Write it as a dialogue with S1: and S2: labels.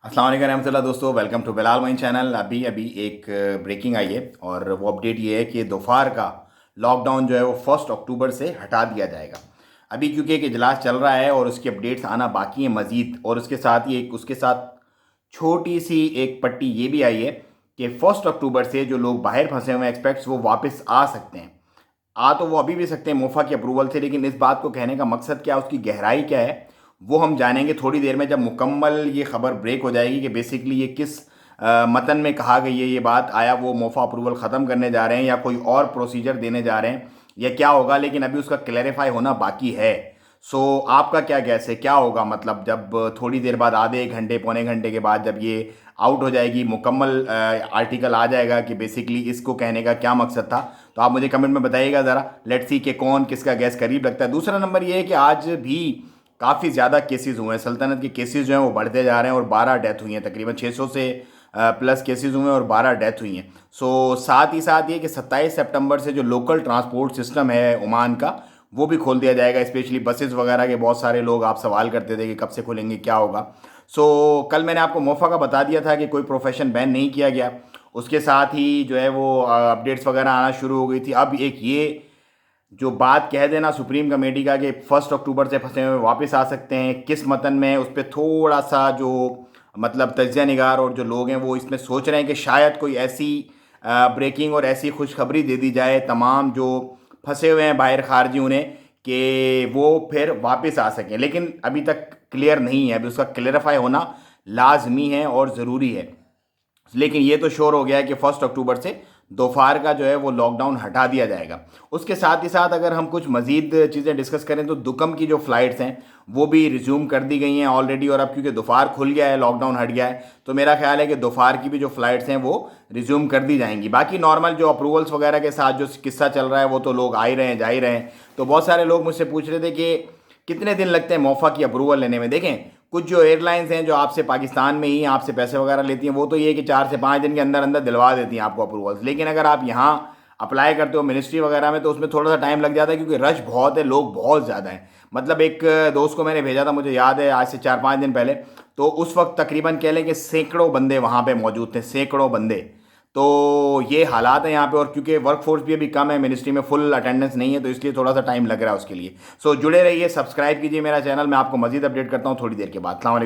S1: अस्सलाम वालेकुम रहमतुल्लाह दोस्तों, welcome to Bilal mine channel. अभी अभी एक ब्रेकिंग आई है और वो अपडेट ये है कि दोपहर का लॉकडाउन जो है वो 1 अक्टूबर से हटा दिया जाएगा। अभी क्योंकि एक इजलास चल रहा है और उसकी अपडेट्स आना बाकी है मज़ीद, और उसके साथ ही एक उसके साथ छोटी सी एक पट्टी ये भी आई है कि 1 अक्टूबर से जो लोग बाहर फंसे हुए हैं एक्सपेक्ट्स वो वापस आ सकते हैं। आ तो वो अभी भी सकते हैं मोफा की अप्रूवल से, लेकिन इस बात को कहने का मकसद क्या है, उसकी गहराई क्या है, वो हम जानेंगे थोड़ी देर में, जब मुकम्मल ये खबर ब्रेक हो जाएगी कि बेसिकली ये किस मतन में कहा गई है ये बात। आया वो मोफा अप्रूवल ख़त्म करने जा रहे हैं या कोई और प्रोसीजर देने जा रहे हैं या क्या होगा, लेकिन अभी उसका क्लैरिफाई होना बाकी है। सो आपका क्या गैस है, क्या होगा? मतलब जब थोड़ी देर बाद, आधे एक घंटे पौने घंटे के बाद जब ये आउट हो जाएगी, मुकम्मल आर्टिकल आ जाएगा कि बेसिकली इसको कहने का क्या मकसद था, तो आप मुझे कमेंट में बताइएगा ज़रा। लेट्स सी कि कौन किसका गैस करीब लगता है। दूसरा नंबर ये है कि आज भी काफ़ी ज़्यादा केसेस हुए हैं, सल्तनत के केसेस जो हैं वो बढ़ते जा रहे हैं और 12 डेथ हुई हैं, तकरीबन 600 से प्लस केसेस हुए हैं और 12 डेथ हुई हैं। सो साथ ही साथ ये कि 27 सितंबर से जो लोकल ट्रांसपोर्ट सिस्टम है ओमान का, वो भी खोल दिया जाएगा, स्पेशली बसेस वगैरह के। बहुत सारे लोग आप सवाल करते थे कि कब से खुलेंगे, क्या होगा। सो कल मैंने आपको मोफा का बता दिया था कि कोई प्रोफेशन बैन नहीं किया गया। उसके साथ ही जो है वो अपडेट्स वगैरह आना शुरू हो गई थी। अब एक ये जो बात कह देना सुप्रीम कमेटी का कि 1 अक्टूबर से फंसे हुए वापस आ सकते हैं, किस मतन में, उस पर थोड़ा सा जो मतलब तज्ज़िया निगार और जो लोग हैं वो इसमें सोच रहे हैं कि शायद कोई ऐसी ब्रेकिंग और ऐसी खुशखबरी दे दी जाए तमाम जो फंसे हुए हैं बाहर खारजी उन्हें, कि वो फिर वापस आ सकें। लेकिन अभी तक क्लियर नहीं है, अभी उसका क्लियरिफाई होना लाजमी है और ज़रूरी है। लेकिन ये तो श्योर हो गया है कि 1 अक्टूबर से दोपहर का जो है वो लॉकडाउन हटा दिया जाएगा। उसके साथ ही साथ अगर हम कुछ मज़ीद चीज़ें डिस्कस करें तो दुकम की जो फ़्लाइट्स हैं वो भी रिज्यूम कर दी गई हैं ऑलरेडी। और अब क्योंकि दोपहर खुल गया है, लॉकडाउन हट गया है, तो मेरा ख्याल है कि दोपहर की भी जो फ़्लाइट्स हैं वो रिज्यूम कर दी जाएंगी। बाकी नॉर्मल जो अप्रूवल्स वगैरह के साथ जो किस्सा चल रहा है वो तो लोग आ ही रहे हैं, जा ही रहे हैं। तो बहुत सारे लोग मुझसे पूछ रहे थे कि कितने दिन लगते हैं मोफा की अप्रूवल लेने में। देखें, कुछ जो एयरलाइंस हैं जो आपसे पाकिस्तान में ही आपसे पैसे वगैरह लेती हैं, वो तो ये कि 4 से 5 दिन के अंदर अंदर दिलवा देती हैं आपको अप्रूवल्स। लेकिन अगर आप यहाँ अप्लाई करते हो मिनिस्ट्री वगैरह में, तो उसमें थोड़ा सा टाइम लग जाता है क्योंकि रश बहुत है, लोग बहुत ज़्यादा हैं। मतलब एक दोस्त को मैंने भेजा था, मुझे याद है आज से 4-5 दिन पहले, तो उस वक्त तकरीबन कह लें कि सैकड़ों बंदे वहाँ पे मौजूद थे, सैकड़ों बंदे। तो ये हालात हैं यहाँ पे, और क्योंकि वर्क फोर्स भी अभी कम है, मिनिस्ट्री में फुल अटेंडेंस नहीं है, तो इसलिए थोड़ा सा टाइम लग रहा है उसके लिए। सो जुड़े रहिए, सब्सक्राइब कीजिए मेरा चैनल, मैं आपको मजीद अपडेट करता हूँ थोड़ी देर के बाद। अस्सलाम वालेकुम।